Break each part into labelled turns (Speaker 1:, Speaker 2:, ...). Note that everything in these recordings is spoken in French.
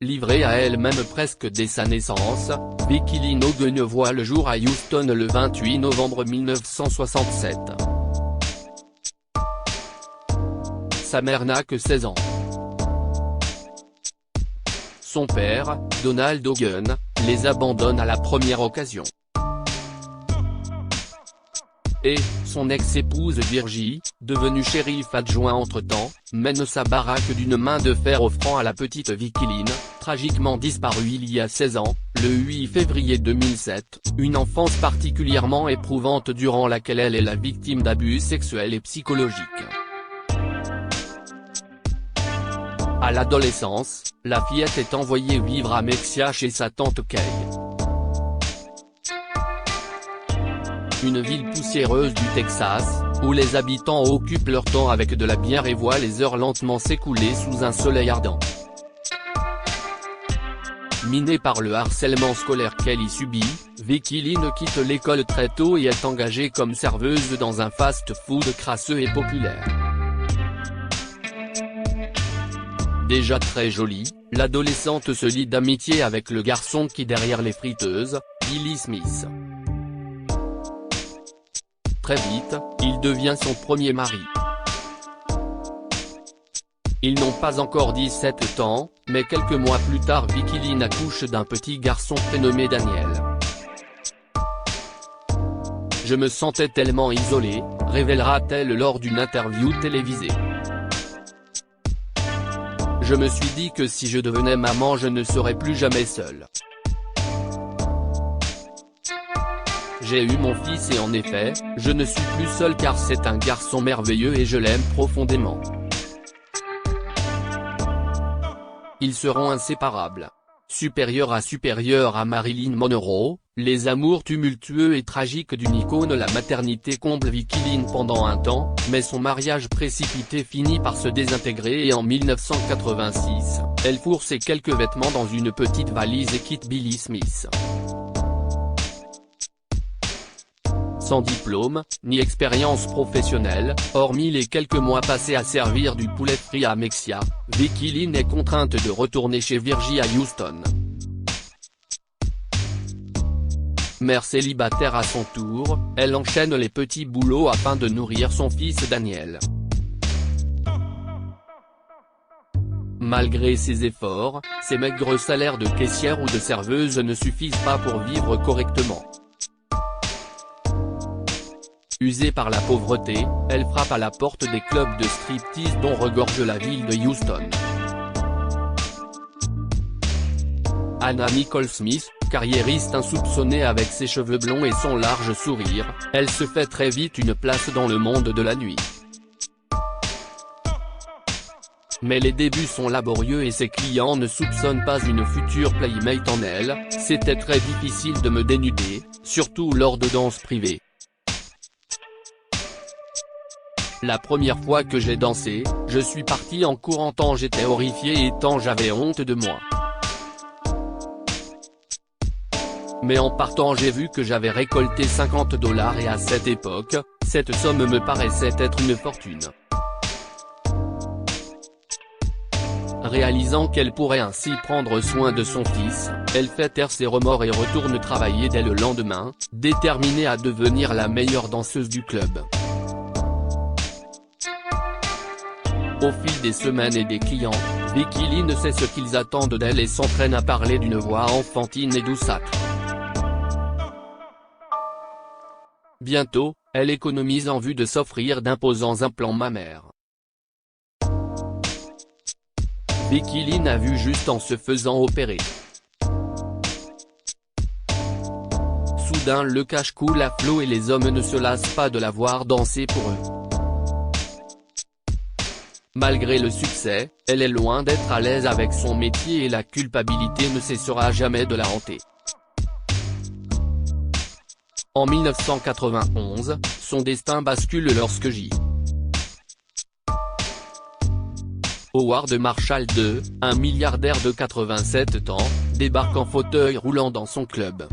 Speaker 1: Livrée à elle-même presque dès sa naissance, Vicky Lynn Hogan voit le jour à Houston le 28 novembre 1967. Sa mère n'a que 16 ans. Son père, Donald Hogan, les abandonne à la première occasion. Et, son ex-épouse Virgie, devenue shérif adjoint entre-temps, mène sa baraque d'une main de fer offrant à la petite Vicky Lynn, tragiquement disparue il y a 16 ans, le 8 février 2007, une enfance particulièrement éprouvante durant laquelle elle est la victime d'abus sexuels et psychologiques. À l'adolescence, la fillette est envoyée vivre à Mexia chez sa tante Kay. Une ville poussiéreuse du Texas, où les habitants occupent leur temps avec de la bière et voient les heures lentement s'écouler sous un soleil ardent. Minée par le harcèlement scolaire qu'elle y subit, Vicky Lynn quitte l'école très tôt et est engagée comme serveuse dans un fast-food crasseux et populaire. Déjà très jolie, l'adolescente se lie d'amitié avec le garçon qui derrière les friteuses, Billy Smith. Très vite, il devient son premier mari. Ils n'ont pas encore 17 ans, mais quelques mois plus tard Vicky Lynn accouche d'un petit garçon prénommé Daniel. Je me sentais tellement isolée, révélera-t-elle lors d'une interview télévisée. Je me suis dit que si je devenais maman je ne serais plus jamais seule. J'ai eu mon fils et en effet, je ne suis plus seule car c'est un garçon merveilleux et je l'aime profondément. Ils seront inséparables. Supérieur à Marilyn Monroe, les amours tumultueux et tragiques d'une icône la maternité comble Vicky Lynn pendant un temps, mais son mariage précipité finit par se désintégrer et en 1986, elle fourre ses quelques vêtements dans une petite valise et quitte Billy Smith. Sans diplôme, ni expérience professionnelle, hormis les quelques mois passés à servir du poulet frit à Mexia, Vicky Lynn est contrainte de retourner chez Virgie à Houston. Mère célibataire à son tour, elle enchaîne les petits boulots afin de nourrir son fils Daniel. Malgré ses efforts, ses maigres salaires de caissière ou de serveuse ne suffisent pas pour vivre correctement. Usée par la pauvreté, elle frappe à la porte des clubs de striptease dont regorge la ville de Houston. Anna Nicole Smith, carriériste insoupçonnée avec ses cheveux blonds et son large sourire, elle se fait très vite une place dans le monde de la nuit. Mais les débuts sont laborieux et ses clients ne soupçonnent pas une future playmate en elle, c'était très difficile de me dénuder, surtout lors de danses privées. La première fois que j'ai dansé, je suis partie en courant tant j'étais horrifiée et tant j'avais honte de moi. Mais en partant j'ai vu que j'avais récolté $50 et à cette époque, cette somme me paraissait être une fortune. Réalisant qu'elle pourrait ainsi prendre soin de son fils, elle fait taire ses remords et retourne travailler dès le lendemain, déterminée à devenir la meilleure danseuse du club. Au fil des semaines et des clients, Vicky Lynn sait ce qu'ils attendent d'elle et s'entraîne à parler d'une voix enfantine et douceâtre. Bientôt, elle économise en vue de s'offrir d'imposants implants mammaires. Vicky Lynn a vu juste en se faisant opérer. Soudain le cash coule à flot et les hommes ne se lassent pas de la voir danser pour eux. Malgré le succès, elle est loin d'être à l'aise avec son métier et la culpabilité ne cessera jamais de la hanter. En 1991, son destin bascule lorsque J. Howard Marshall II, un milliardaire de 87 ans, débarque en fauteuil roulant dans son club.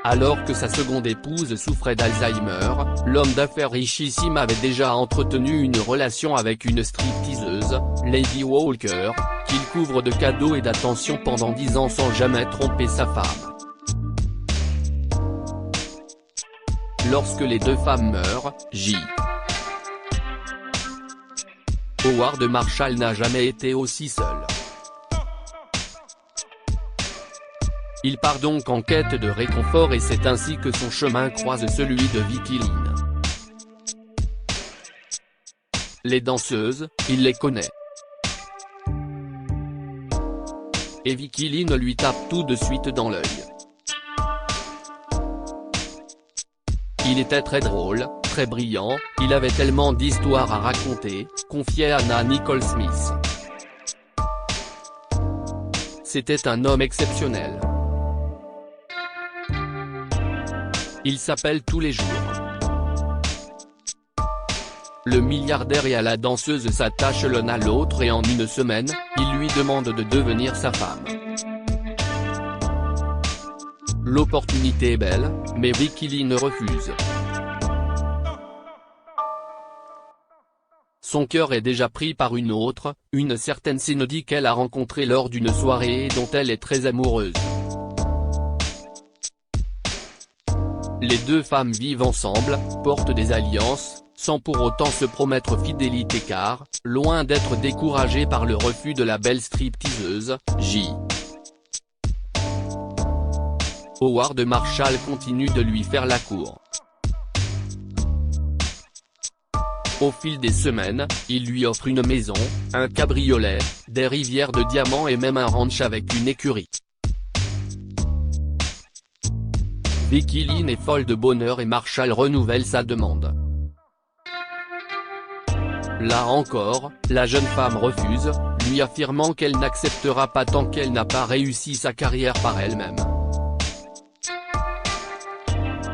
Speaker 1: Alors que sa seconde épouse souffrait d'Alzheimer, l'homme d'affaires richissime avait déjà entretenu une relation avec une stripteaseuse, Lady Walker, qu'il couvre de cadeaux et d'attention pendant 10 ans sans jamais tromper sa femme. Lorsque les deux femmes meurent, J. Howard Marshall n'a jamais été aussi seul. Il part donc en quête de réconfort et c'est ainsi que son chemin croise celui de Vicky Lynn. Les danseuses, il les connaît. Et Vicky Lynn lui tape tout de suite dans l'œil. Il était très drôle, très brillant, il avait tellement d'histoires à raconter, confiait Anna Nicole Smith. C'était un homme exceptionnel. Ils s'appellent tous les jours. Le milliardaire et à la danseuse s'attachent l'un à l'autre et en une semaine, il lui demande de devenir sa femme. L'opportunité est belle, mais Vicky Lynn refuse. Son cœur est déjà pris par une autre, une certaine Cindy qu'elle a rencontrée lors d'une soirée et dont elle est très amoureuse. Les deux femmes vivent ensemble, portent des alliances, sans pour autant se promettre fidélité car, loin d'être découragées par le refus de la belle stripteaseuse, J. Howard Marshall continue de lui faire la cour. Au fil des semaines, il lui offre une maison, un cabriolet, des rivières de diamants et même un ranch avec une écurie. Vicky Lynn est folle de bonheur et Marshall renouvelle sa demande. Là encore, la jeune femme refuse, lui affirmant qu'elle n'acceptera pas tant qu'elle n'a pas réussi sa carrière par elle-même.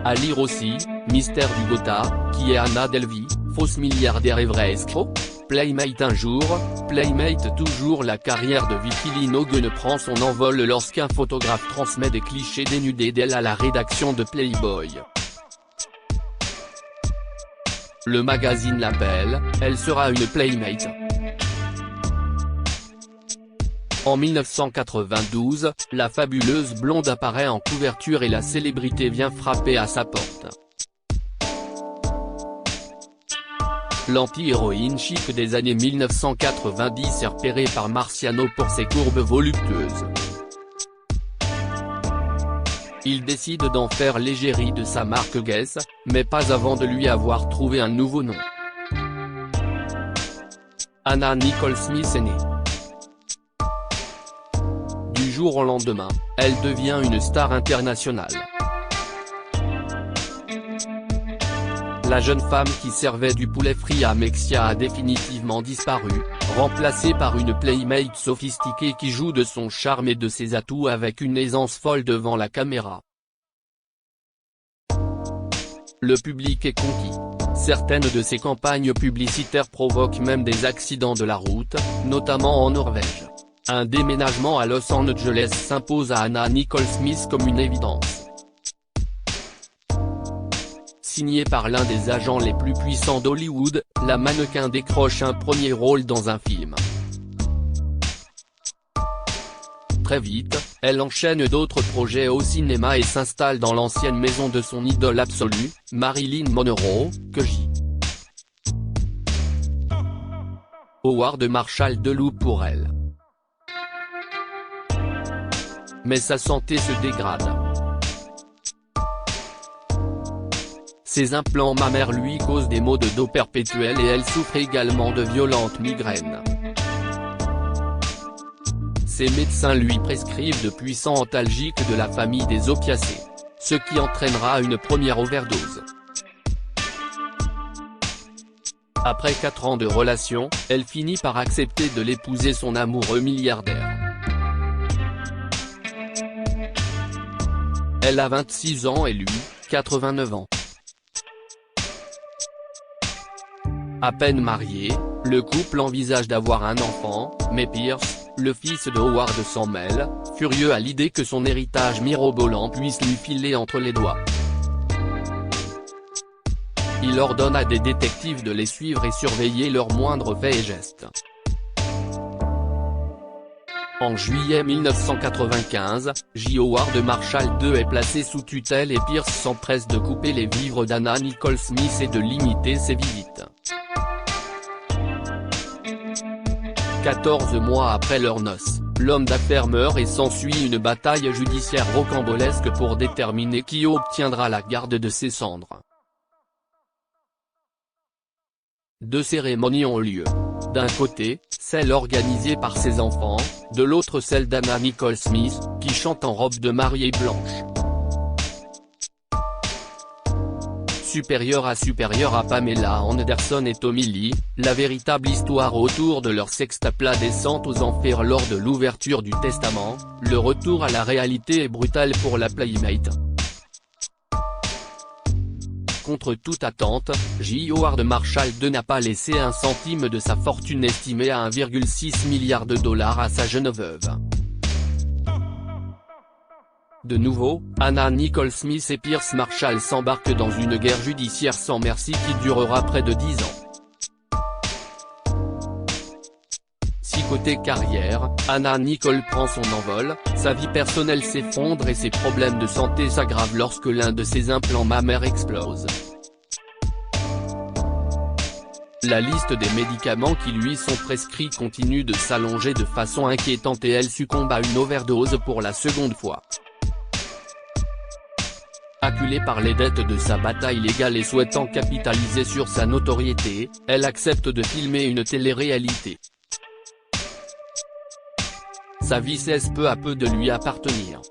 Speaker 1: À lire aussi, Mystère du Gotha, qui est Anna Delvey, fausse milliardaire et vrai escroc. Playmate un jour, Playmate toujours. La carrière de Vicky Lynn Hogan prend son envol lorsqu'un photographe transmet des clichés dénudés d'elle à la rédaction de Playboy. Le magazine l'appelle, elle sera une Playmate. En 1992, la fabuleuse blonde apparaît en couverture et la célébrité vient frapper à sa porte. L'anti-héroïne chic des années 1990 est repérée par Marciano pour ses courbes voluptueuses. Il décide d'en faire l'égérie de sa marque Guess, mais pas avant de lui avoir trouvé un nouveau nom. Anna Nicole Smith est née. Du jour au lendemain, elle devient une star internationale. La jeune femme qui servait du poulet frit à Mexia a définitivement disparu, remplacée par une playmate sophistiquée qui joue de son charme et de ses atouts avec une aisance folle devant la caméra. Le public est conquis. Certaines de ses campagnes publicitaires provoquent même des accidents de la route, notamment en Norvège. Un déménagement à Los Angeles s'impose à Anna Nicole Smith comme une évidence. Signée par l'un des agents les plus puissants d'Hollywood, la mannequin décroche un premier rôle dans un film. Très vite, elle enchaîne d'autres projets au cinéma et s'installe dans l'ancienne maison de son idole absolue, Marilyn Monroe, que J. Howard Marshall loue pour elle. Mais sa santé se dégrade. Ses implants mammaires lui causent des maux de dos perpétuels et elle souffre également de violentes migraines. Ses médecins lui prescrivent de puissants antalgiques de la famille des opiacés, ce qui entraînera une première overdose. Après 4 ans de relation, elle finit par accepter de l'épouser son amoureux milliardaire. Elle a 26 ans et lui, 89 ans. À peine marié, le couple envisage d'avoir un enfant, mais Pierce, le fils de Howard s'en mêle, furieux à l'idée que son héritage mirobolant puisse lui filer entre les doigts. Il ordonne à des détectives de les suivre et surveiller leurs moindres faits et gestes. En juillet 1995, J. Howard Marshall II est placé sous tutelle et Pierce s'empresse de couper les vivres d'Anna Nicole Smith et de limiter ses visites. 14 mois après leurs noces, l'homme d'affaires meurt et s'ensuit une bataille judiciaire rocambolesque pour déterminer qui obtiendra la garde de ses cendres. Deux cérémonies ont lieu. D'un côté, celle organisée par ses enfants, de l'autre celle d'Anna Nicole Smith, qui chante en robe de mariée blanche. Supérieure à Pamela Anderson et Tommy Lee, la véritable histoire autour de leur sextape descente aux enfers lors de l'ouverture du testament, le retour à la réalité est brutal pour la Playmate. Contre toute attente, J. Howard Marshall II n'a pas laissé un centime de sa fortune estimée à 1,6 milliard de dollars à sa jeune veuve. De nouveau, Anna Nicole Smith et Pierce Marshall s'embarquent dans une guerre judiciaire sans merci qui durera près de 10 ans. Si côté carrière, Anna Nicole prend son envol, sa vie personnelle s'effondre et ses problèmes de santé s'aggravent lorsque l'un de ses implants mammaires explose. La liste des médicaments qui lui sont prescrits continue de s'allonger de façon inquiétante et elle succombe à une overdose pour la seconde fois. Acculée par les dettes de sa bataille légale et souhaitant capitaliser sur sa notoriété, elle accepte de filmer une télé-réalité. Sa vie cesse peu à peu de lui appartenir.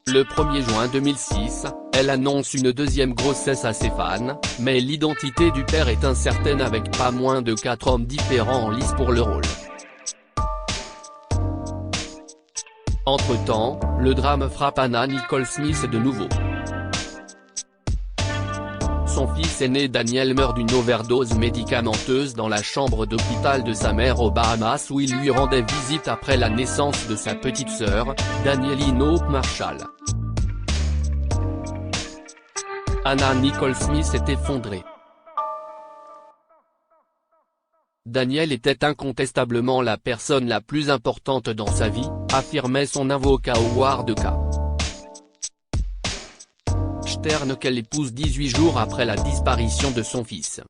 Speaker 1: Le 1er juin 2006, elle annonce une deuxième grossesse à ses fans, mais l'identité du père est incertaine avec pas moins de 4 hommes différents en lice pour le rôle. Entre-temps, le drame frappe Anna Nicole Smith de nouveau. Son fils aîné Daniel meurt d'une overdose médicamenteuse dans la chambre d'hôpital de sa mère aux Bahamas où il lui rendait visite après la naissance de sa petite sœur, Danielle Hope Marshall. Anna Nicole Smith est effondrée. Daniel était incontestablement la personne la plus importante dans sa vie, affirmait son avocat Howard K. Stern qu'elle épouse 18 jours après la disparition de son fils.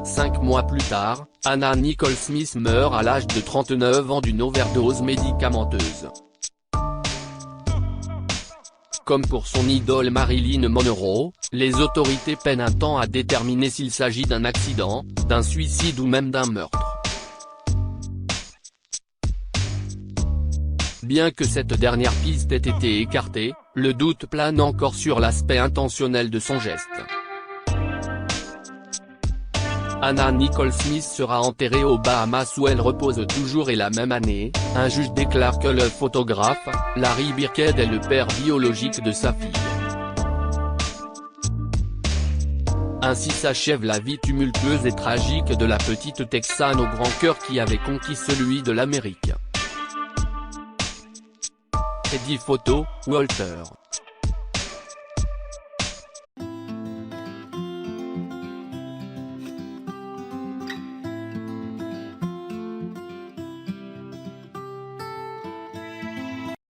Speaker 1: 5 mois plus tard, Anna Nicole Smith meurt à l'âge de 39 ans d'une overdose médicamenteuse. Comme pour son idole Marilyn Monroe, les autorités peinent un temps à déterminer s'il s'agit d'un accident, d'un suicide ou même d'un meurtre. Bien que cette dernière piste ait été écartée, le doute plane encore sur l'aspect intentionnel de son geste. Anna Nicole Smith sera enterrée aux Bahamas où elle repose toujours et la même année, un juge déclare que le photographe, Larry Birkhead est le père biologique de sa fille. Ainsi s'achève la vie tumultueuse et tragique de la petite Texane au grand cœur qui avait conquis celui de l'Amérique. Eddie Photo, Walter.